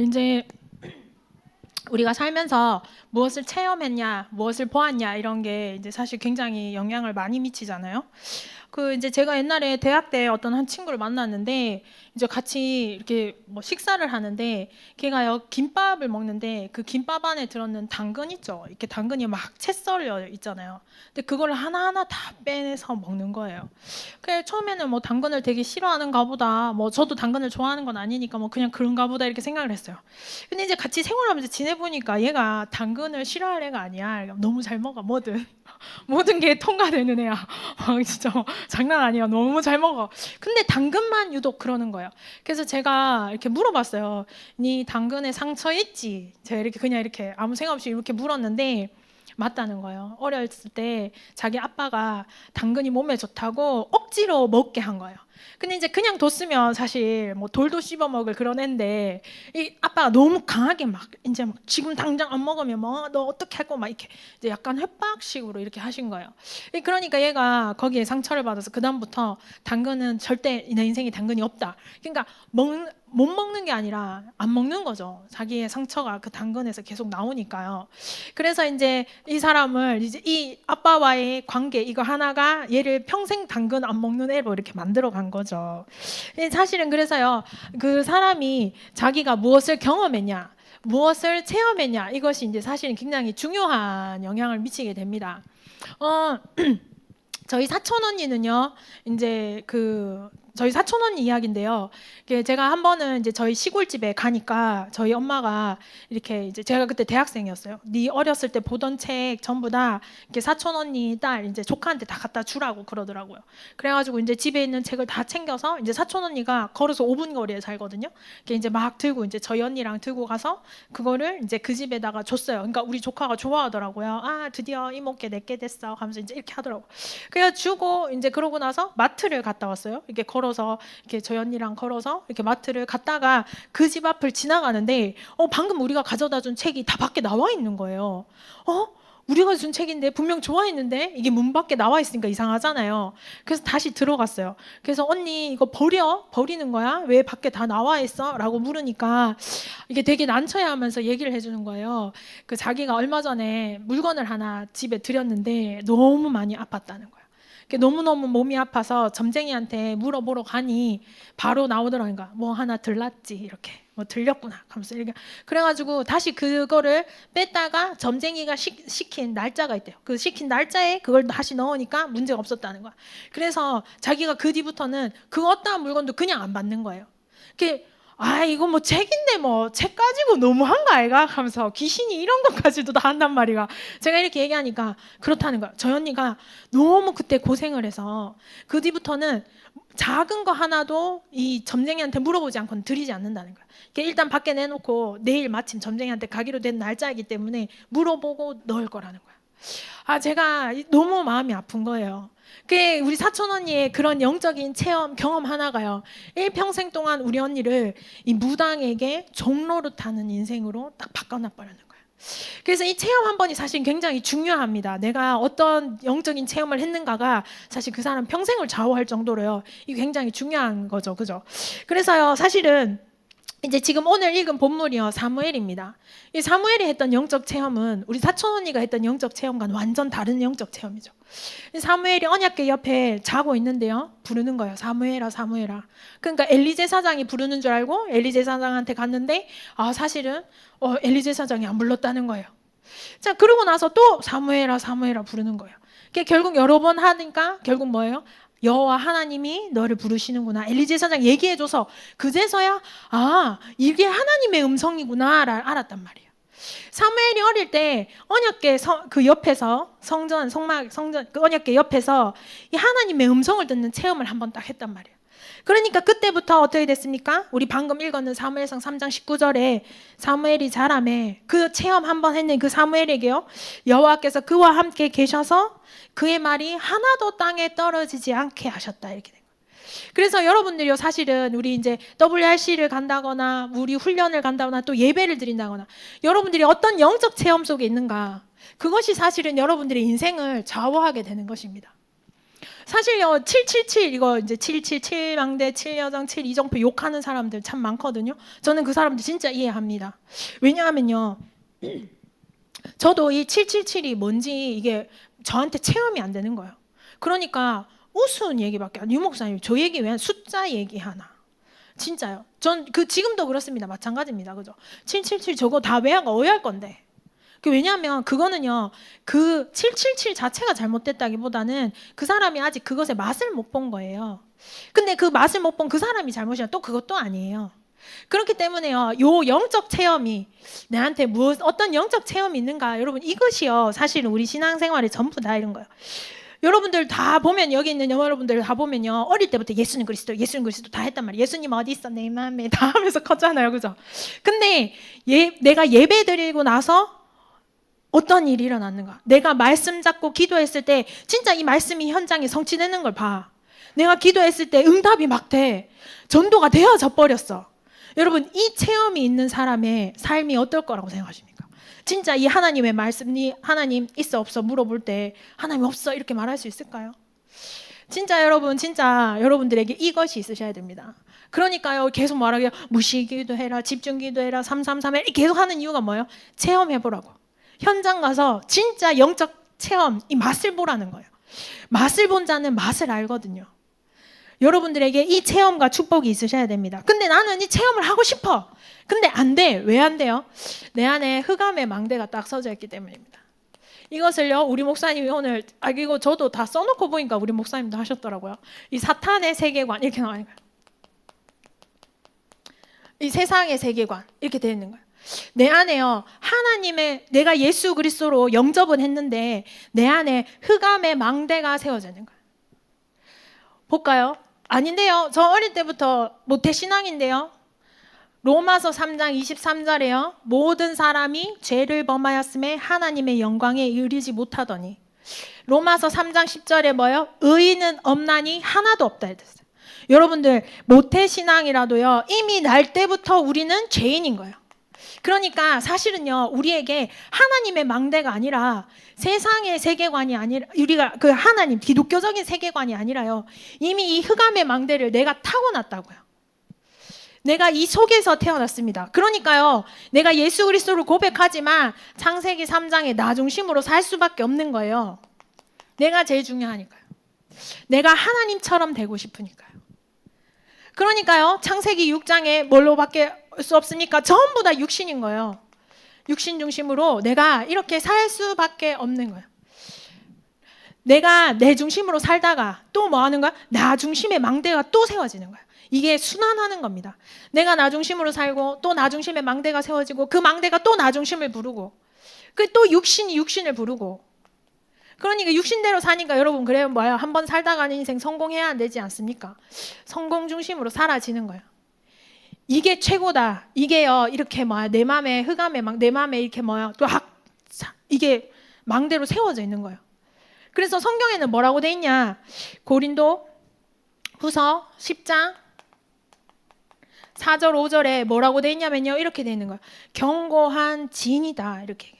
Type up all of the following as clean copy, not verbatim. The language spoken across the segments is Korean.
이제 우리가 살면서 무엇을 체험했냐, 무엇을 보았냐 이런 게 이제 사실 굉장히 영향을 많이 미치잖아요. 이제 제가 옛날에 대학 때 어떤 한 친구를 만났는데 이제 같이 이렇게 뭐 식사를 하는데 걔가요 김밥을 먹는데 그 김밥 안에 들었는 당근 있죠. 이렇게 당근이 막 채 썰려 있잖아요. 근데 그걸 하나하나 다 빼내서 먹는 거예요. 그래 처음에는 뭐 당근을 되게 싫어하는가 보다. 뭐 저도 당근을 좋아하는 건 아니니까 뭐 그냥 그런가 보다 이렇게 생각을 했어요. 근데 이제 같이 생활하면서 지내보니까 얘가 당근을 싫어할 애가 아니야. 너무 잘 먹어 뭐든. 모든 게 통과되는 애야. 진짜 장난 아니야. 너무 잘 먹어. 근데 당근만 유독 그러는 거예요. 그래서 제가 이렇게 물어봤어요. 니 당근에 상처 있지? 제가 이렇게 그냥 이렇게 아무 생각 없이 이렇게 물었는데 맞다는 거예요. 어렸을 때 자기 아빠가 당근이 몸에 좋다고 억지로 먹게 한 거예요. 근데 이제 그냥 뒀으면 사실 뭐 돌도 씹어 먹을 그런 애인데 이 아빠가 너무 강하게 막 이제 막 지금 당장 안 먹으면 뭐 너 어떻게 할 거 막 이렇게 이제 약간 협박식으로 이렇게 하신 거예요. 그러니까 얘가 거기에 상처를 받아서 그 다음부터 당근은 절대 내 인생에 당근이 없다. 그러니까 못 먹는 게 아니라 안 먹는 거죠. 자기의 상처가 그 당근에서 계속 나오니까요. 그래서 이제 이 사람을 이제 이 아빠와의 관계 이거 하나가 얘를 평생 당근 안 먹는 애로 이렇게 만들어 간 거죠. 사실은 그래서요. 그 사람이 자기가 무엇을 경험했냐, 무엇을 체험했냐 이것이 이제 사실은 굉장히 중요한 영향을 미치게 됩니다. 어, 저희 사촌 언니는요, 이제 저희 사촌 언니 이야기인데요. 제가 한 번은 이제 저희 시골집에 가니까 저희 엄마가 이렇게 이제 제가 그때 대학생이었어요. 네 어렸을 때 보던 책 전부 다 이렇게 사촌 언니 딸 이제 조카한테 다 갖다 주라고 그러더라고요. 그래가지고 이제 집에 있는 책을 다 챙겨서 이제 사촌 언니가 걸어서 5분 거리에 살거든요. 이제 막 들고 이제 저희 언니랑 들고 가서 그거를 이제 그 집에다가 줬어요. 그러니까 우리 조카가 좋아하더라고요. 아 드디어 이모께 내게 됐어. 하면서 이제 이렇게 하더라고. 그래서 주고 이제 그러고 나서 마트를 갔다 왔어요. 이렇게 걸어서 이렇게 저희 언니랑 걸어서 이렇게 마트를 갔다가 그 집 앞을 지나가는데 방금 우리가 가져다 준 책이 다 밖에 나와 있는 거예요. 우리가 준 책인데 분명 좋아했는데 이게 문 밖에 나와 있으니까 이상하잖아요. 그래서 다시 들어갔어요. 그래서 언니 이거 버리는 거야? 왜 밖에 다 나와 있어? 라고 물으니까 이게 되게 난처해하면서 얘기를 해주는 거예요. 자기가 얼마 전에 물건을 하나 집에 들였는데 너무 많이 아팠다는 거예요. 너무너무 몸이 아파서 점쟁이한테 물어보러 가니 바로 나오더라니까. 뭐 하나 들랐지 이렇게. 뭐 들렸구나 하면서 이렇게 그래가지고 다시 그거를 뺐다가 점쟁이가 시킨 날짜가 있대요. 그 시킨 날짜에 그걸 다시 넣으니까 문제가 없었다는 거야. 그래서 자기가 그 뒤부터는 그 어떠한 물건도 그냥 안 받는 거예요. 이거 뭐 책인데 뭐 책 가지고 너무한 거 아이가? 하면서 귀신이 이런 것까지도 다 한단 말이야. 제가 이렇게 얘기하니까 그렇다는 거야. 저희 언니가 너무 그때 고생을 해서 그 뒤부터는 작은 거 하나도 이 점쟁이한테 물어보지 않고는 드리지 않는다는 거야. 일단 밖에 내놓고 내일 마침 점쟁이한테 가기로 된 날짜이기 때문에 물어보고 넣을 거라는 거야. 제가 너무 마음이 아픈 거예요. 우리 사촌 언니의 그런 영적인 체험, 경험 하나가요. 일평생 동안 우리 언니를 이 무당에게 종로릇하는 인생으로 딱 바꿔놔버리는 거예요. 그래서 이 체험 한 번이 사실 굉장히 중요합니다. 내가 어떤 영적인 체험을 했는가가 사실 그 사람 평생을 좌우할 정도로요. 이게 굉장히 중요한 거죠. 그죠? 그래서요, 사실은 이제 지금 오늘 읽은 본문이요 사무엘입니다. 이 사무엘이 했던 영적 체험은 우리 사촌 언니가 했던 영적 체험과는 완전 다른 영적 체험이죠. 사무엘이 언약궤 옆에 자고 있는데요 부르는 거예요. 사무엘아 사무엘아. 그러니까 엘리 제사장이 부르는 줄 알고 엘리 제사장한테 갔는데 사실은 엘리 제사장이 안 불렀다는 거예요. 자 그러고 나서 또 사무엘아 사무엘아 부르는 거예요. 결국 여러 번 하니까 결국 뭐예요? 여호와 하나님이 너를 부르시는구나. 엘리 제사장 얘기해줘서 그제서야 이게 하나님의 음성이구나 를 알았단 말이에요. 사무엘이 어릴 때 언약궤 그 옆에서 성전 그 언약궤 옆에서 이 하나님의 음성을 듣는 체험을 한번 딱 했단 말이에요. 그러니까 그때부터 어떻게 됐습니까? 우리 방금 읽었는 사무엘상 3장 19절에 사무엘이 자라매 그 체험 한번 했는 그 사무엘에게요 여호와께서 그와 함께 계셔서 그의 말이 하나도 땅에 떨어지지 않게 하셨다 이렇게 된 거예요. 그래서 여러분들이요 사실은 우리 이제 WRC를 간다거나 우리 훈련을 간다거나 또 예배를 드린다거나 여러분들이 어떤 영적 체험 속에 있는가 그것이 사실은 여러분들의 인생을 좌우하게 되는 것입니다. 사실요 777 이거 이제 777 망대 7여정 7이정표 욕하는 사람들 참 많거든요. 저는 그 사람들 진짜 이해합니다. 왜냐하면요 저도 이 777이 뭔지 이게 저한테 체험이 안 되는 거예요. 그러니까 우스운 얘기밖에 안. 유 목사님 저 얘기 왜 숫자 얘기하나? 진짜요. 전 그 지금도 그렇습니다. 마찬가지입니다. 그죠? 777 저거 다 외워가 어휘할 건데. 왜냐하면 그거는요 그 777 자체가 잘못됐다기보다는 그 사람이 아직 그것의 맛을 못 본 거예요. 근데 그 맛을 못 본 그 사람이 잘못이야 또 그것도 아니에요. 그렇기 때문에요 요 영적 체험이 내한테 어떤 영적 체험이 있는가 여러분 이것이요 사실은 우리 신앙생활의 전부 다 이런 거예요. 여러분들 다 보면 여기 있는 여러분들 다 보면요 어릴 때부터 예수님 그리스도 다 했단 말이에요. 예수님 어디 있어 내 맘에 다 하면서 컸잖아요. 그죠? 근데 내가 예배 드리고 나서 어떤 일이 일어났는가? 내가 말씀 잡고 기도했을 때 진짜 이 말씀이 현장에 성취되는 걸 봐. 내가 기도했을 때 응답이 막 돼. 전도가 되어져 버렸어. 여러분 이 체험이 있는 사람의 삶이 어떨 거라고 생각하십니까? 진짜 이 하나님의 말씀이 하나님 있어 없어 물어볼 때 하나님 없어 이렇게 말할 수 있을까요? 진짜 여러분 진짜 여러분들에게 이것이 있으셔야 됩니다. 그러니까요 계속 말하기요 무시기도 해라 집중기도 해라 333 계속 하는 이유가 뭐예요? 체험해보라고. 현장 가서 진짜 영적 체험 이 맛을 보라는 거예요. 맛을 본 자는 맛을 알거든요. 여러분들에게 이 체험과 축복이 있으셔야 됩니다. 근데 나는 이 체험을 하고 싶어. 근데 안 돼. 왜 안 돼요? 내 안에 흑암의 망대가 딱 서져 있기 때문입니다. 이것을요 우리 목사님이 오늘 이거 저도 다 써놓고 보니까 우리 목사님도 하셨더라고요. 이 사탄의 세계관 이렇게 나오는 거예요. 이 세상의 세계관 이렇게 되어 있는 거예요. 내 안에요 하나님의 내가 예수 그리스도로 영접은 했는데 내 안에 흑암의 망대가 세워져 있는 거예요. 볼까요? 아닌데요. 저 어릴 때부터 모태신앙인데요. 로마서 3장 23절에요. 모든 사람이 죄를 범하였음에 하나님의 영광에 이르지 못하더니 로마서 3장 10절에 뭐요? 의인은 없나니 하나도 없다 했어요. 여러분들 모태신앙이라도요 이미 날 때부터 우리는 죄인인 거예요. 그러니까 사실은요 우리에게 하나님의 망대가 아니라 세상의 세계관이 아니라 우리가 그 하나님 기독교적인 세계관이 아니라요 이미 이 흑암의 망대를 내가 타고났다고요. 내가 이 속에서 태어났습니다. 그러니까요 내가 예수 그리스도를 고백하지만 창세기 3장에 나 중심으로 살 수밖에 없는 거예요. 내가 제일 중요하니까요. 내가 하나님처럼 되고 싶으니까요. 그러니까요 창세기 6장에 뭘로밖에 수 없으니까 전부 다 육신인 거예요. 육신 중심으로 내가 이렇게 살 수밖에 없는 거예요. 내가 내 중심으로 살다가 또 뭐 하는 거야? 나 중심의 망대가 또 세워지는 거야. 이게 순환하는 겁니다. 내가 나 중심으로 살고 또 나 중심의 망대가 세워지고 그 망대가 또 나 중심을 부르고 그 또 육신이 육신을 부르고 그러니까 육신대로 사니까 여러분 그래요 뭐예요? 한번 살다가는 인생 성공해야 되지 않습니까? 성공 중심으로 사라지는 거예요. 이게 최고다. 이게요 이렇게 뭐야 내 맘에 흑암의 내 맘에 이렇게 뭐야 또 이게 망대로 세워져 있는 거예요. 그래서 성경에는 뭐라고 돼 있냐? 고린도 후서 10장 4절 5절에 뭐라고 돼 있냐면요 이렇게 돼 있는 거예요. 견고한 진이다 이렇게.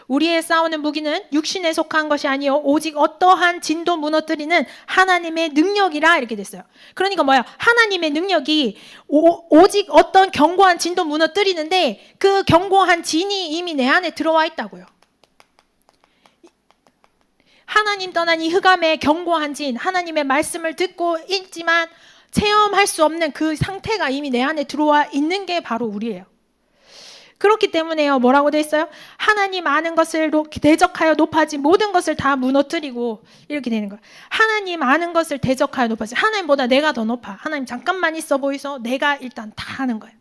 우리의 싸우는 무기는 육신에 속한 것이 아니요 오직 어떠한 진도 무너뜨리는 하나님의 능력이라 이렇게 됐어요. 그러니까 뭐야 하나님의 능력이 오직 어떤 견고한 진도 무너뜨리는데 그 견고한 진이 이미 내 안에 들어와 있다고요. 하나님 떠난 이 흑암의 견고한 진 하나님의 말씀을 듣고 있지만 체험할 수 없는 그 상태가 이미 내 안에 들어와 있는 게 바로 우리예요. 그렇기 때문에요 뭐라고 돼 있어요? 하나님 아는 것을 대적하여 높아진 모든 것을 다 무너뜨리고 이렇게 되는 거예요. 하나님 아는 것을 대적하여 높아진 하나님보다 내가 더 높아. 하나님 잠깐만 있어 보이소. 내가 일단 다 하는 거예요.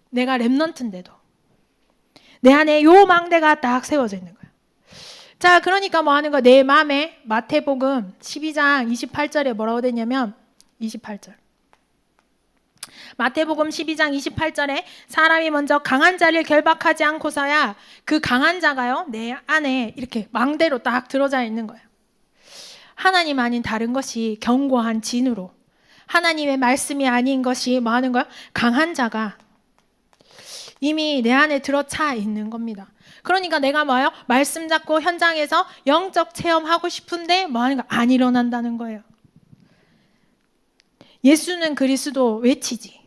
내가 렘넌트인데도 내 안에 요 망대가 딱 세워져 있는 거예요. 자 그러니까 뭐 하는 거야? 내 마음에 마태복음 12장 28절에 뭐라고 되냐면 28절 마태복음 12장 28절에 사람이 먼저 강한 자를 결박하지 않고서야 그 강한 자가요 내 안에 이렇게 망대로 딱 들어져 있는 거예요. 하나님 아닌 다른 것이 견고한 진으로 하나님의 말씀이 아닌 것이 뭐 하는 거야? 강한 자가 이미 내 안에 들어차 있는 겁니다. 그러니까 내가 뭐예요? 말씀 잡고 현장에서 영적 체험하고 싶은데 뭐 하는 거 안 일어난다는 거예요. 예수는 그리스도 외치지.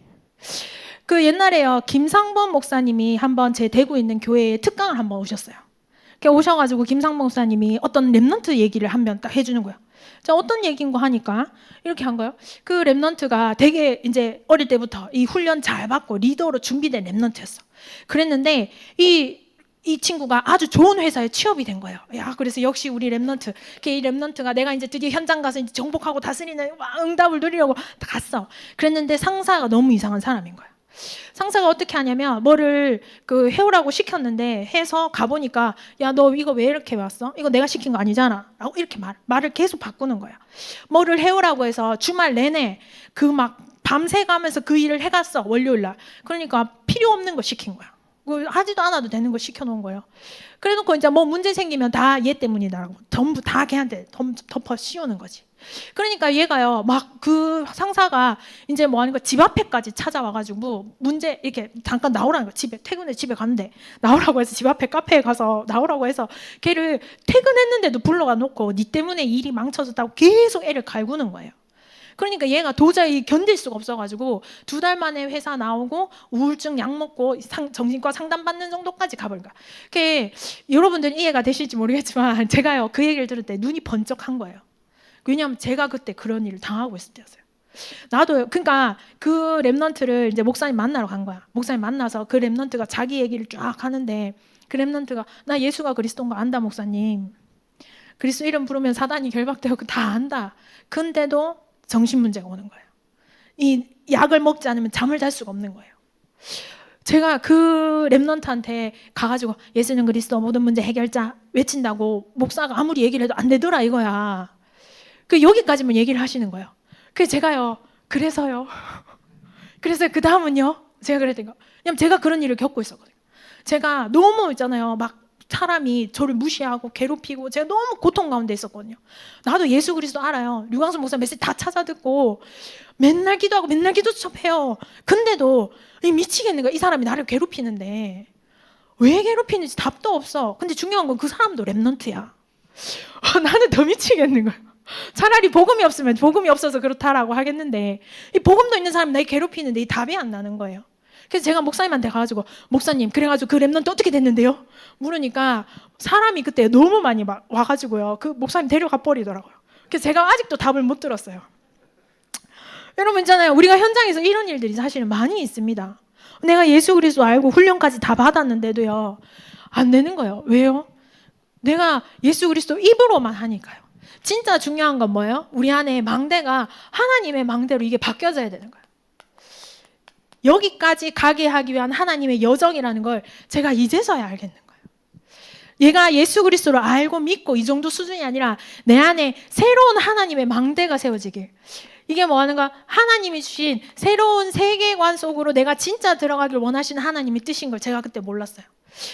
그 옛날에요, 김상범 목사님이 한번 제 대구 있는 교회에 특강을 한번 오셨어요. 오셔가지고 김상범 목사님이 어떤 랩넌트 얘기를 한 번 딱 해주는 거예요. 자, 어떤 얘기인가 하니까 이렇게 한 거예요. 그 랩넌트가 되게 이제 어릴 때부터 이 훈련 잘 받고 리더로 준비된 랩넌트였어. 그랬는데 이 친구가 아주 좋은 회사에 취업이 된 거예요. 야, 그래서 역시 우리 랩넌트. 이 랩넌트가 내가 이제 드디어 현장 가서 이제 정복하고 다스리는 응답을 누리려고 갔어. 그랬는데 상사가 너무 이상한 사람인 거야. 상사가 어떻게 하냐면 뭐를 해오라고 시켰는데 해서 가보니까 야, 너 이거 왜 이렇게 왔어? 이거 내가 시킨 거 아니잖아 라고 이렇게 말을 계속 바꾸는 거야. 뭐를 해오라고 해서 주말 내내 막 밤새 가면서 그 일을 해갔어. 월요일날. 그러니까 필요 없는 거 시킨 거야. 하지도 않아도 되는 거 시켜놓은 거예요. 그래놓고 이제 뭐 문제 생기면 다 얘 때문이다라고 전부 다 걔한테 덮어 씌우는 거지. 그러니까 얘가요, 막 그 상사가 이제 뭐 하는 거 집 앞에까지 찾아와가지고 문제 이렇게 잠깐 나오라는 거. 퇴근해 집에 갔는데 나오라고 해서 집 앞에 카페에 가서 나오라고 해서 걔를 퇴근했는데도 불러가 놓고 니 때문에 일이 망쳐졌다고 계속 애를 갈구는 거예요. 그러니까 얘가 도저히 견딜 수가 없어가지고 2달 만에 회사 나오고 우울증 약 먹고 정신과 상담받는 정도까지 가버린 거야. 여러분들은 이해가 되실지 모르겠지만 제가요, 그 얘기를 들을 때 눈이 번쩍한 거예요. 왜냐하면 제가 그때 그런 일을 당하고 있을 때였어요. 나도요. 그러니까 그 랩넌트를 이제 목사님 만나러 간 거야. 목사님 만나서 그 랩넌트가 자기 얘기를 쫙 하는데 그 랩넌트가 나 예수가 그리스도인 거 안다 목사님. 그리스도 이름 부르면 사단이 결박되고 다 안다. 근데도 정신문제가 오는 거예요. 이 약을 먹지 않으면 잠을 잘 수가 없는 거예요. 제가 그 랩넌트한테 가가지고 예수는 그리스도 모든 문제 해결자 외친다고 목사가 아무리 얘기를 해도 안 되더라 이거야. 여기까지만 얘기를 하시는 거예요. 그래서 제가요, 그래서 그 다음은요, 제가 그랬던 거. 왜냐면 제가 그런 일을 겪고 있었거든요. 제가 너무 있잖아요, 막 사람이 저를 무시하고 괴롭히고 제가 너무 고통 가운데 있었거든요. 나도 예수 그리스도 알아요. 류광수 목사 메시지 다 찾아 듣고 맨날 기도하고 맨날 기도 수첩해요. 근데도 미치겠는 거야. 이 사람이 나를 괴롭히는데 왜 괴롭히는지 답도 없어. 근데 중요한 건 그 사람도 랩넌트야. 나는 더 미치겠는 거야. 차라리 복음이 없으면 복음이 없어서 그렇다라고 하겠는데 이 복음도 있는 사람이 날 괴롭히는데 이 답이 안 나는 거예요. 그래서 제가 목사님한테 가가지고 목사님 그래가지고 그 랩넌트 어떻게 됐는데요? 물으니까 사람이 그때 너무 많이 와가지고요, 그 목사님 데려가 버리더라고요. 그래서 제가 아직도 답을 못 들었어요. 여러분 있잖아요, 우리가 현장에서 이런 일들이 사실은 많이 있습니다. 내가 예수 그리스도 알고 훈련까지 다 받았는데도요 안 되는 거예요. 왜요? 내가 예수 그리스도 입으로만 하니까요. 진짜 중요한 건 뭐예요? 우리 안에 망대가 하나님의 망대로 이게 바뀌어져야 되는 거예요. 여기까지 가게 하기 위한 하나님의 여정이라는 걸 제가 이제서야 알겠는 거예요. 얘가 예수 그리스도를 알고 믿고 이 정도 수준이 아니라 내 안에 새로운 하나님의 망대가 세워지길. 이게 뭐 하는가? 하나님이 주신 새로운 세계관 속으로 내가 진짜 들어가길 원하시는 하나님의 뜻인 걸 제가 그때 몰랐어요.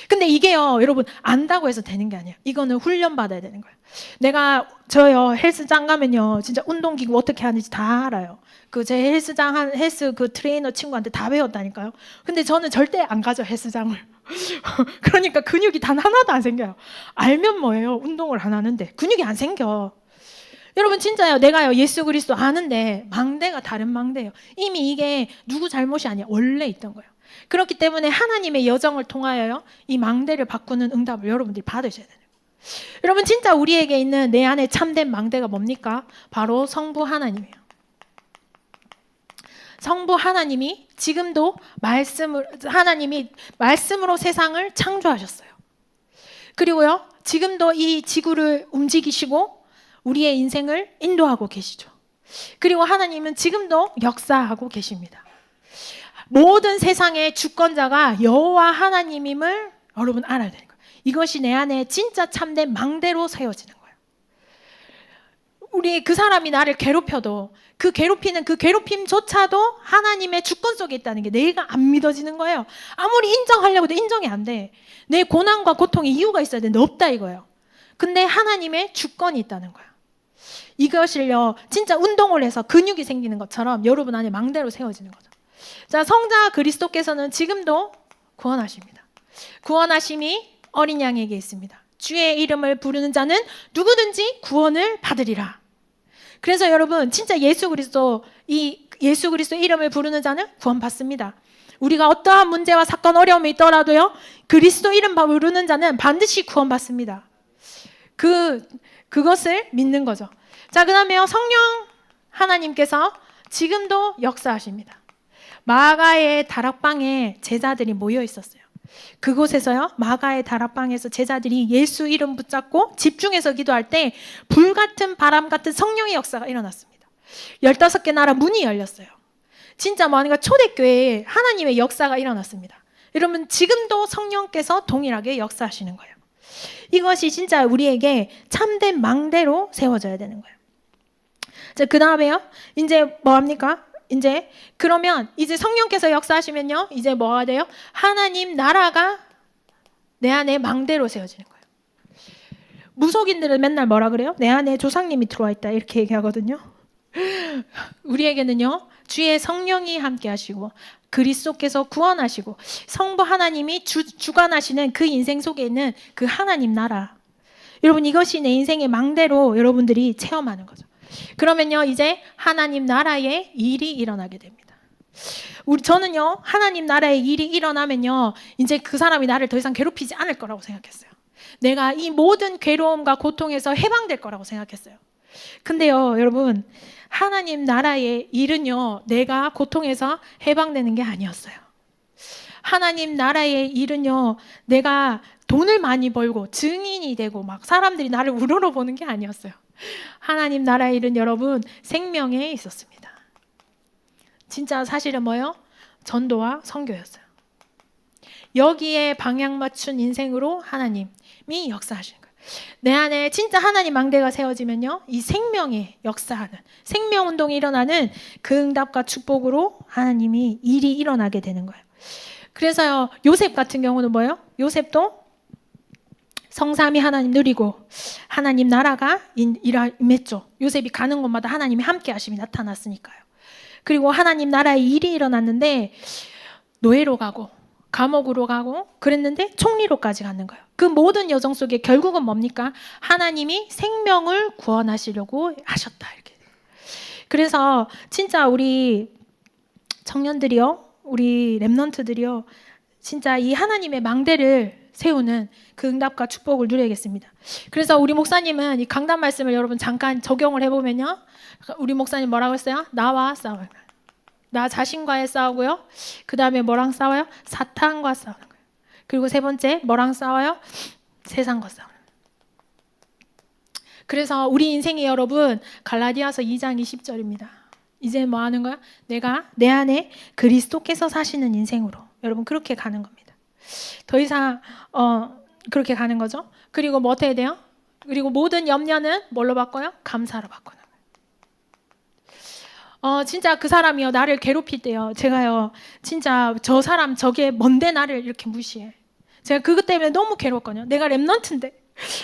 근데 이게요, 여러분 안다고 해서 되는 게 아니에요. 이거는 훈련 받아야 되는 거예요. 저요 헬스장 가면요 진짜 운동기구 어떻게 하는지 다 알아요. 제 헬스장 헬스 그 트레이너 친구한테 다 배웠다니까요. 근데 저는 절대 안 가죠 헬스장을. 그러니까 근육이 단 하나도 안 생겨요. 알면 뭐예요? 운동을 안 하는데 근육이 안 생겨. 여러분 진짜요, 내가요 예수 그리스도 아는데 망대가 다른 망대예요. 이미 이게 누구 잘못이 아니야. 원래 있던 거예요. 그렇기 때문에 하나님의 여정을 통하여요 이 망대를 바꾸는 응답을 여러분들이 받으셔야 돼요. 여러분 진짜 우리에게 있는 내 안에 참된 망대가 뭡니까? 바로 성부 하나님이에요. 성부 하나님이 지금도 하나님이 말씀으로 세상을 창조하셨어요. 그리고요 지금도 이 지구를 움직이시고 우리의 인생을 인도하고 계시죠. 그리고 하나님은 지금도 역사하고 계십니다. 모든 세상의 주권자가 여호와 하나님임을 여러분 알아야 되는 거예요. 이것이 내 안에 진짜 참된 망대로 세워지는 거예요. 그 사람이 나를 괴롭혀도 그 괴롭히는 그 괴롭힘조차도 하나님의 주권 속에 있다는 게 내가 안 믿어지는 거예요. 아무리 인정하려고 해도 인정이 안 돼. 내 고난과 고통에 이유가 있어야 되는데 없다 이거예요. 근데 하나님의 주권이 있다는 거예요. 이것을요 진짜 운동을 해서 근육이 생기는 것처럼 여러분 안에 망대로 세워지는 거죠. 자, 성자 그리스도께서는 지금도 구원하십니다. 구원하심이 어린 양에게 있습니다. 주의 이름을 부르는 자는 누구든지 구원을 받으리라. 그래서 여러분 진짜 예수 그리스도 이름을 부르는 자는 구원받습니다. 우리가 어떠한 문제와 사건 어려움이 있더라도요, 그리스도 이름 부르는 자는 반드시 구원받습니다. 그것을 믿는 거죠. 자, 그다음에요, 성령 하나님께서 지금도 역사하십니다. 마가의 다락방에 제자들이 모여 있었어요. 그곳에서요, 마가의 다락방에서 제자들이 예수 이름 붙잡고 집중해서 기도할 때 불같은 바람 같은 성령의 역사가 일어났습니다. 15개 나라 문이 열렸어요. 진짜 뭐하니까 초대교회에 하나님의 역사가 일어났습니다. 여러분 지금도 성령께서 동일하게 역사하시는 거예요. 이것이 진짜 우리에게 참된 망대로 세워져야 되는 거예요. 자, 그 다음에요, 이제 뭐합니까? 그러면 이제 성령께서 역사하시면요, 이제 뭐가 돼요? 하나님 나라가 내 안에 망대로 세워지는 거예요. 무속인들은 맨날 뭐라 그래요? 내 안에 조상님이 들어와 있다 이렇게 얘기하거든요. 우리에게는요, 주의 성령이 함께 하시고 그리스도께서 구원하시고 성부 하나님이 주관하시는 그 인생 속에 있는 그 하나님 나라, 여러분 이것이 내 인생의 망대로 여러분들이 체험하는 거죠. 그러면요, 이제 하나님 나라의 일이 일어나게 됩니다. 저는요, 하나님 나라의 일이 일어나면요, 이제 그 사람이 나를 더 이상 괴롭히지 않을 거라고 생각했어요. 내가 이 모든 괴로움과 고통에서 해방될 거라고 생각했어요. 근데요, 여러분, 하나님 나라의 일은요, 내가 고통에서 해방되는 게 아니었어요. 하나님 나라의 일은요, 내가 돈을 많이 벌고 증인이 되고 막 사람들이 나를 우러러보는 게 아니었어요. 하나님 나라의 일은 여러분 생명에 있었습니다. 진짜 사실은 뭐예요? 전도와 선교였어요. 여기에 방향 맞춘 인생으로 하나님이 역사하시는 거예요. 내 안에 진짜 하나님 망대가 세워지면요, 이 생명에 역사하는, 생명운동이 일어나는 그 응답과 축복으로 하나님이 일이 일어나게 되는 거예요. 그래서요, 요셉 같은 경우는 뭐예요? 요셉도 성삼위 하나님 누리고 하나님 나라가 임했죠. 요셉이 가는 곳마다 하나님이 함께 하심이 나타났으니까요. 그리고 하나님 나라의 일이 일어났는데 노예로 가고 감옥으로 가고 그랬는데 총리로까지 가는 거예요. 그 모든 여정 속에 결국은 뭡니까? 하나님이 생명을 구원하시려고 하셨다, 이렇게. 그래서 진짜 우리 청년들이요, 우리 렘넌트들이요, 진짜 이 하나님의 망대를 세우는 그 응답과 축복을 누려야겠습니다. 그래서 우리 목사님은 이 강단 말씀을 여러분 잠깐 적용을 해보면요, 우리 목사님 뭐라고 했어요? 나와 싸워요. 나 자신과의 싸우고요. 그 다음에 뭐랑 싸워요? 사탄과 싸우는 거예요. 그리고 세 번째 뭐랑 싸워요? 세상과 싸우는 거예요. 그래서 우리 인생이 여러분 갈라디아서 2장 20절입니다. 이제 뭐 하는 거야? 내가 내 안에 그리스도께서 사시는 인생으로 여러분 그렇게 가는 겁니다. 더 이상 그렇게 가는 거죠. 그리고 뭐 어떻게 돼요? 그리고 모든 염려는 뭘로 바꿔요? 감사로 바꾸는 거예요. 진짜 그 사람이요, 나를 괴롭힐 때요, 제가요, 진짜 저 사람 저게 뭔데 나를 이렇게 무시해. 제가 그것 때문에 너무 괴롭거든요. 내가 렘넌트인데,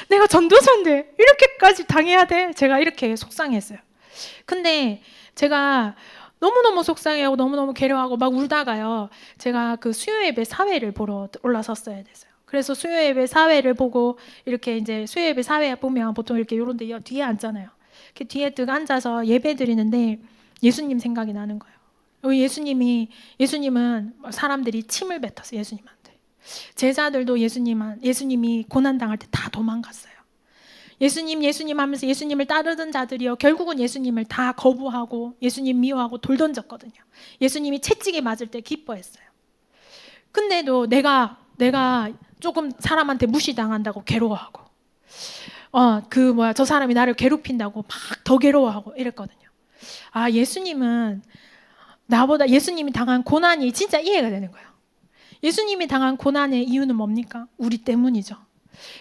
내가 전도사인데 이렇게까지 당해야 돼? 제가 이렇게 속상했어요. 근데 제가 너무너무 속상해하고 너무너무 괴로워하고 막 울다가요, 제가 그 수요예배 사회를 보러 올라섰어야 됐어요. 그래서 수요예배 사회를 보고 이렇게 이제 수요예배 사회 보면 보통 이렇게 요런 데 뒤에 앉잖아요. 이렇게 뒤에 뜩 앉아서 예배 드리는데 예수님 생각이 나는 거예요. 예수님은 사람들이 침을 뱉었어요, 예수님한테. 제자들도 예수님이 고난당할 때 다 도망갔어요. 예수님 하면서 예수님을 따르던 자들이요, 결국은 예수님을 다 거부하고 예수님 미워하고 돌 던졌거든요. 예수님이 채찍에 맞을 때 기뻐했어요. 근데도 내가 조금 사람한테 무시당한다고 괴로워하고 저 사람이 나를 괴롭힌다고 막 더 괴로워하고 이랬거든요. 아, 예수님이 당한 고난이 진짜 이해가 되는 거예요. 예수님이 당한 고난의 이유는 뭡니까? 우리 때문이죠.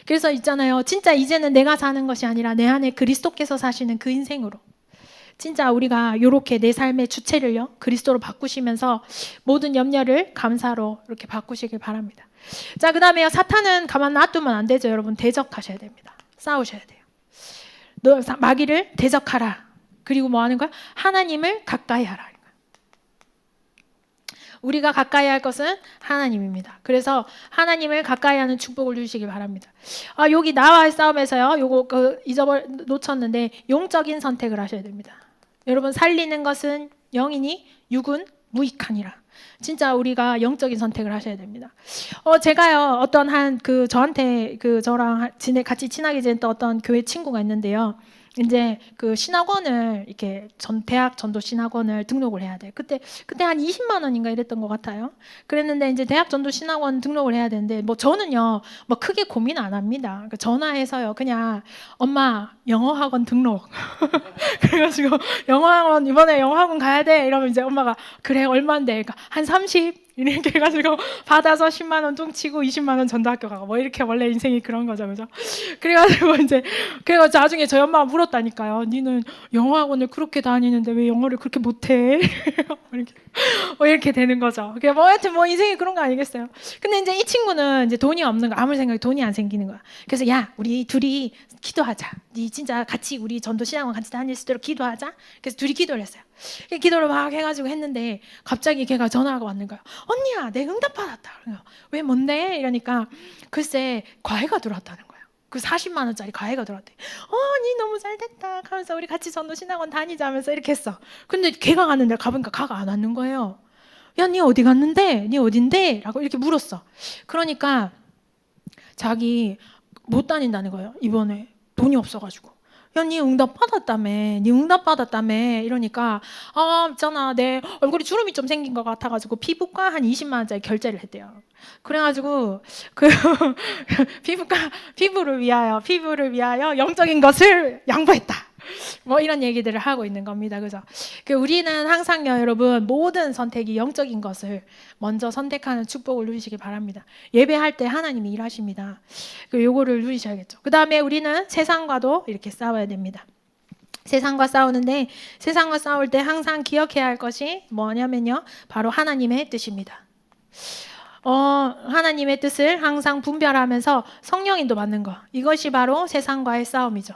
그래서 있잖아요, 진짜 이제는 내가 사는 것이 아니라 내 안에 그리스도께서 사시는 그 인생으로, 진짜 우리가 이렇게 내 삶의 주체를요 그리스도로 바꾸시면서 모든 염려를 감사로 이렇게 바꾸시길 바랍니다. 자, 그 다음에요, 사탄은 가만 놔두면 안 되죠. 여러분 대적하셔야 됩니다. 싸우셔야 돼요. 너 마귀를 대적하라. 그리고 뭐 하는 거야? 하나님을 가까이 하라. 우리가 가까이 할 것은 하나님입니다. 그래서 하나님을 가까이 하는 축복을 주시기 바랍니다. 여기 나와의 싸움에서요. 요거 놓쳤는데 용적인 선택을 하셔야 됩니다. 여러분 살리는 것은 영이니 육은 무익하니라. 진짜 우리가 영적인 선택을 하셔야 됩니다. 제가요 어떤 저한테 저랑 같이 친하게 지냈던 어떤 교회 친구가 있는데요. 이제 그 신학원을 이렇게 대학 전도 신학원을 등록을 해야 돼. 그때 한 20만 원인가 이랬던 것 같아요. 그랬는데 이제 대학 전도 신학원 등록을 해야 되는데 저는요 크게 고민 안 합니다. 전화해서요 그냥 엄마 영어 학원 등록. 그래가지고 이번에 영어 학원 가야 돼. 이러면 이제 엄마가 그래 얼마인데? 그러니까 한 30. 이렇게 해가지고 받아서 10만 원 뚱치고 20만 원 전도학교 가고 이렇게 원래 인생이 그런 거죠, 그죠? 그래가지고 그래서 나중에 저희 엄마가 물었다니까요. 니는 영어 학원을 그렇게 다니는데 왜 영어를 그렇게 못해? 이렇게 되는 거죠. 하여튼 인생이 그런 거 아니겠어요? 근데 이제 이 친구는 이제 돈이 없는 거, 아무리 생각해도 돈이 안 생기는 거야. 그래서 야, 우리 둘이 기도하자. 니 진짜 같이 우리 전도 신학원 같이 다닐 수 있도록 기도하자. 그래서 둘이 기도를 했어요. 기도를 막 해가지고 했는데 갑자기 걔가 전화가 왔는 거야. 언니야, 내 응답 받았다. 왜 뭔데? 이러니까 글쎄 과외가 들어왔다는 거야. 그 40만 원짜리 과외가 들어왔대. 니 너무 잘 됐다. 하면서 우리 같이 전도 신학원 다니자면서 이렇게 했어. 근데 걔가 갔는데 가보니까 가가 안 왔는 거예요. 야, 니 어디 갔는데? 니 어딘데? 라고 이렇게 물었어. 그러니까 자기 못 다닌다는 거예요. 이번에 돈이 없어가지고. 야, 니 응답 받았다며. 이러니까 있잖아, 내 얼굴에 주름이 좀 생긴 것 같아가지고 피부과 한 20만 원짜리 결제를 했대요. 그래가지고 피부를 위하여 영적인 것을 양보했다. 이런 얘기들을 하고 있는 겁니다. 그죠? 우리는 항상요, 여러분, 모든 선택이 영적인 것을 먼저 선택하는 축복을 누리시기 바랍니다. 예배할 때 하나님이 일하십니다. 요거를 누리셔야겠죠. 그 다음에 우리는 세상과도 이렇게 싸워야 됩니다. 세상과 싸우는데, 세상과 싸울 때 항상 기억해야 할 것이 뭐냐면요, 바로 하나님의 뜻입니다. 하나님의 뜻을 항상 분별하면서 성령인도 받는 거, 이것이 바로 세상과의 싸움이죠.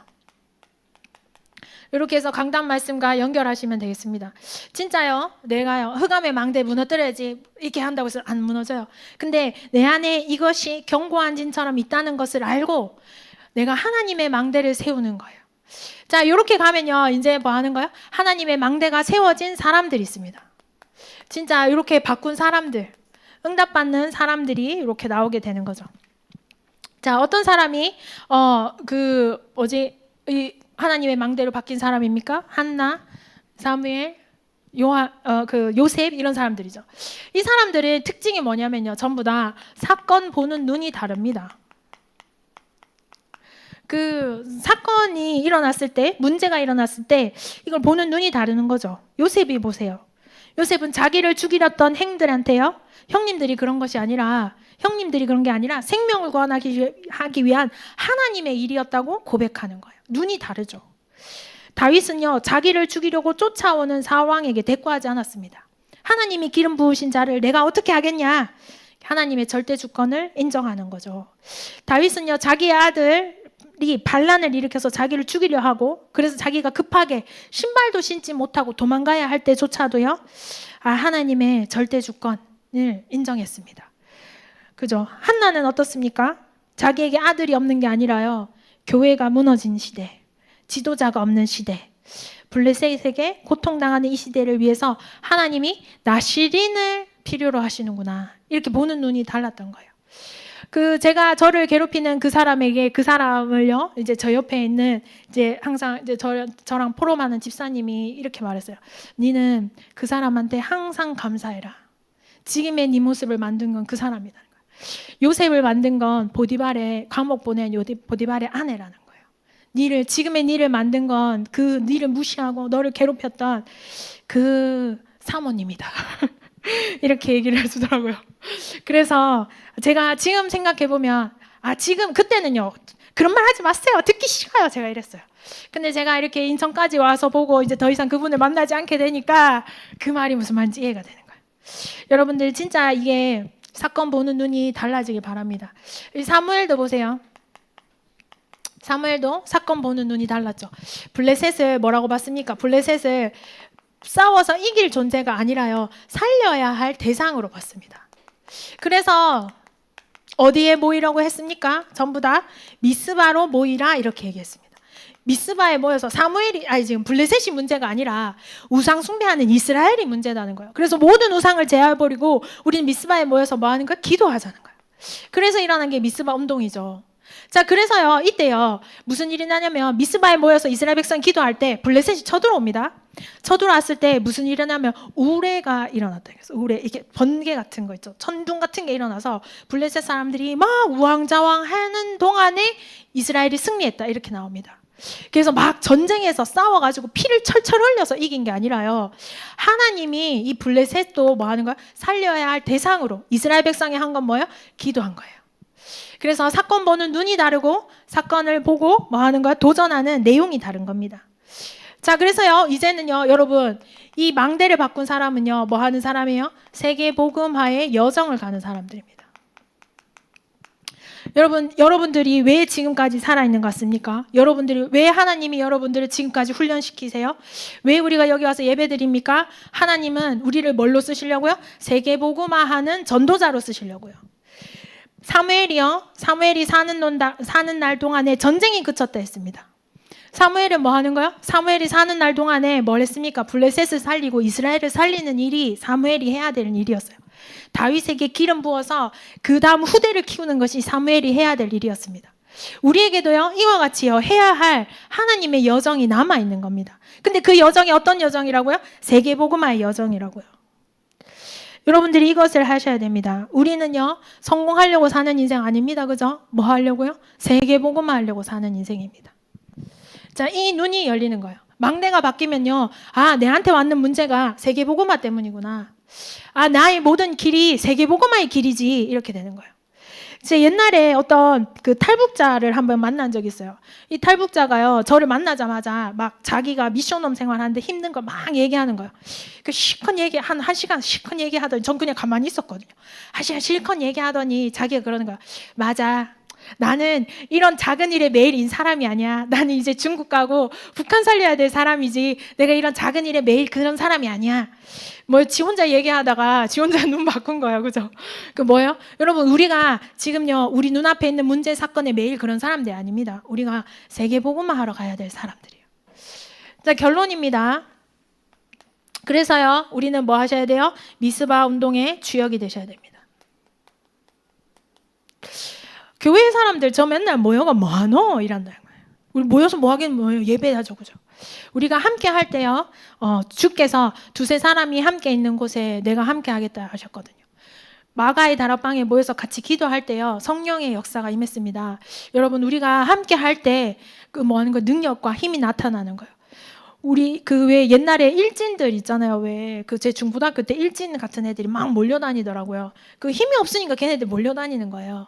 이렇게 해서 강단 말씀과 연결하시면 되겠습니다. 진짜요, 내가요 흑암의 망대 무너뜨려야지 이렇게 한다고 해서 안 무너져요. 근데 내 안에 이것이 견고한 진처럼 있다는 것을 알고 내가 하나님의 망대를 세우는 거예요. 자, 이렇게 가면요 이제 뭐 하는 거예요? 하나님의 망대가 세워진 사람들이 있습니다. 진짜 이렇게 바꾼 사람들, 응답받는 사람들이 이렇게 나오게 되는 거죠. 자, 어떤 사람이 하나님의 망대로 바뀐 사람입니까? 한나, 사무엘, 요셉 이런 사람들이죠. 이 사람들의 특징이 뭐냐면요, 전부 다 사건 보는 눈이 다릅니다. 사건이 일어났을 때, 문제가 일어났을 때 이걸 보는 눈이 다르는 거죠. 요셉이 보세요. 요셉은 자기를 죽이렸던 행들한테요, 형님들이 그런 게 아니라 생명을 구원하기 위한 하나님의 일이었다고 고백하는 거예요. 눈이 다르죠. 다윗은요, 자기를 죽이려고 쫓아오는 사왕에게 대꾸하지 않았습니다. 하나님이 기름 부으신 자를 내가 어떻게 하겠냐? 하나님의 절대 주권을 인정하는 거죠. 다윗은요, 자기의 아들이 반란을 일으켜서 자기를 죽이려 하고, 그래서 자기가 급하게 신발도 신지 못하고 도망가야 할 때조차도요, 하나님의 절대 주권을 인정했습니다. 그죠? 한나는 어떻습니까? 자기에게 아들이 없는 게 아니라요, 교회가 무너진 시대, 지도자가 없는 시대, 블레셋에게 고통당하는 이 시대를 위해서 하나님이 나시린을 필요로 하시는구나, 이렇게 보는 눈이 달랐던 거예요. 제가 저를 괴롭히는 그 사람을요, 이제 저 옆에 있는 이제 항상 이제 저랑 포럼하는 집사님이 이렇게 말했어요. 니는 그 사람한테 항상 감사해라. 지금의 네 모습을 만든 건 그 사람이다. 요셉을 만든 건 감옥 보낸 보디발의 아내라는 거예요. 지금의 니를 만든 건 니를 무시하고 너를 괴롭혔던 그 사모님이다. 이렇게 얘기를 해주더라고요. 그래서 제가 지금 생각해보면, 그때는요, 그런 말 하지 마세요. 듣기 싫어요. 제가 이랬어요. 근데 제가 이렇게 인천까지 와서 보고 이제 더 이상 그분을 만나지 않게 되니까 그 말이 무슨 말인지 이해가 되는 거예요. 여러분들 진짜 이게 사건 보는 눈이 달라지길 바랍니다. 사무엘도 보세요. 사무엘도 사건 보는 눈이 달랐죠. 블레셋을 뭐라고 봤습니까? 블레셋을 싸워서 이길 존재가 아니라요, 살려야 할 대상으로 봤습니다. 그래서 어디에 모이라고 했습니까? 전부 다 미스바로 모이라 이렇게 얘기했습니다. 미스바에 모여서 지금 블레셋이 문제가 아니라 우상 숭배하는 이스라엘이 문제라는 거예요. 그래서 모든 우상을 제어해버리고 우리는 미스바에 모여서 뭐 하는 거야? 기도하자는 거예요. 그래서 일어난 게 미스바 운동이죠. 자, 그래서요, 이때요, 무슨 일이 나냐면 미스바에 모여서 이스라엘 백성 기도할 때 블레셋이 쳐들어옵니다. 쳐들어왔을 때 무슨 일이 일어나면 우레가 일어났다. 그래서 우레, 이게 번개 같은 거 있죠. 천둥 같은 게 일어나서 블레셋 사람들이 막 우왕좌왕 하는 동안에 이스라엘이 승리했다. 이렇게 나옵니다. 그래서 막 전쟁에서 싸워가지고 피를 철철 흘려서 이긴 게 아니라요, 하나님이 이 블레셋도 뭐 하는 거야? 살려야 할 대상으로 이스라엘 백성이 한 건 뭐예요? 기도한 거예요. 그래서 사건 보는 눈이 다르고 사건을 보고 뭐 하는 거야? 도전하는 내용이 다른 겁니다. 자, 그래서요, 이제는요, 여러분, 이 망대를 바꾼 사람은요, 뭐 하는 사람이에요? 세계 복음화의 여정을 가는 사람들입니다. 여러분들이 왜 지금까지 살아있는 것 같습니까? 왜 하나님이 여러분들을 지금까지 훈련시키세요? 왜 우리가 여기 와서 예배드립니까? 하나님은 우리를 뭘로 쓰시려고요? 세계 복음화하는 전도자로 쓰시려고요. 사무엘이 사는 날 동안에 전쟁이 그쳤다 했습니다. 사무엘은 뭐 하는 거예요? 사무엘이 사는 날 동안에 뭘 했습니까? 블레셋을 살리고 이스라엘을 살리는 일이 사무엘이 해야 되는 일이었어요. 다윗에게 기름 부어서 그 다음 후대를 키우는 것이 사무엘이 해야 될 일이었습니다. 우리에게도요, 이와 같이요, 해야 할 하나님의 여정이 남아있는 겁니다. 근데 그 여정이 어떤 여정이라고요? 세계복음화의 여정이라고요. 여러분들이 이것을 하셔야 됩니다. 우리는요, 성공하려고 사는 인생 아닙니다. 그죠? 뭐 하려고요? 세계복음화 하려고 사는 인생입니다. 자, 이 눈이 열리는 거예요. 망대가 바뀌면요, 내한테 왔는 문제가 세계복음화 때문이구나. 나의 모든 길이 세계복음화의 길이지. 이렇게 되는 거예요. 제 옛날에 어떤 그 탈북자를 한번 만난 적이 있어요. 이 탈북자가요, 저를 만나자마자 막 자기가 미션홈 생활하는데 힘든 걸 막 얘기하는 거예요. 그 실컷 한 시간 실컷 얘기하더니 전 그냥 가만히 있었거든요. 한 시간 실컷 얘기하더니 자기가 그러는 거야. 맞아. 나는 이런 작은 일에 매일 인 사람이 아니야. 나는 이제 중국 가고 북한 살려야 될 사람이지. 내가 이런 작은 일에 매일 그런 사람이 아니야. 지 혼자 얘기하다가 지 혼자 눈 바꾼 거예요. 그죠? 그 뭐예요? 여러분, 우리가 지금요, 우리 눈앞에 있는 문제 사건에 매일 그런 사람들이 아닙니다. 우리가 세계복음화 하러 가야 될 사람들이에요. 자, 결론입니다. 그래서요, 우리는 뭐 하셔야 돼요? 미스바 운동의 주역이 되셔야 됩니다. 교회 사람들 저 맨날 모여가 뭐하노? 이란다는 거예요. 우리 모여서 뭐 하긴 뭐예요? 예배하죠. 그죠? 우리가 함께 할 때요, 주께서 두세 사람이 함께 있는 곳에 내가 함께 하겠다 하셨거든요. 마가의 다락방에 모여서 같이 기도할 때요, 성령의 역사가 임했습니다. 여러분, 우리가 함께 할 때 그 뭐 하는 거, 능력과 힘이 나타나는 거예요. 우리 왜 옛날에 일진들 있잖아요. 왜 제 중고등학교 때 일진 같은 애들이 막 몰려다니더라고요. 그 힘이 없으니까 걔네들 몰려다니는 거예요.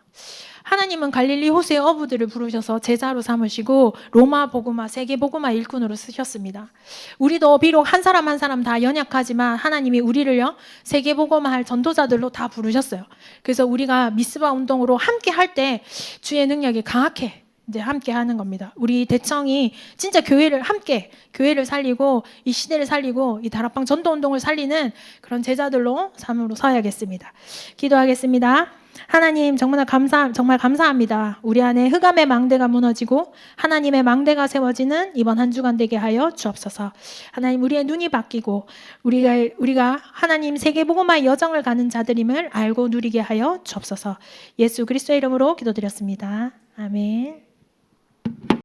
하나님은 갈릴리 호수의 어부들을 부르셔서 제자로 삼으시고 로마 복음화, 세계 복음화 일꾼으로 쓰셨습니다. 우리도 비록 한 사람 한 사람 다 연약하지만 하나님이 우리를요, 세계 복음화할 전도자들로 다 부르셨어요. 그래서 우리가 미스바 운동으로 함께 할 때 주의 능력이 강하게 이제 함께 하는 겁니다. 우리 대청이 진짜 교회를 살리고 이 시대를 살리고 이 다락방 전도 운동을 살리는 그런 제자들로 삶으로 서야겠습니다. 기도하겠습니다. 하나님, 정말 감사합니다. 우리 안에 흑암의 망대가 무너지고 하나님의 망대가 세워지는 이번 한 주간 되게 하여 주옵소서. 하나님, 우리의 눈이 바뀌고 우리가 하나님 세계복음화의 여정을 가는 자들임을 알고 누리게 하여 주옵소서. 예수 그리스도의 이름으로 기도드렸습니다. 아멘.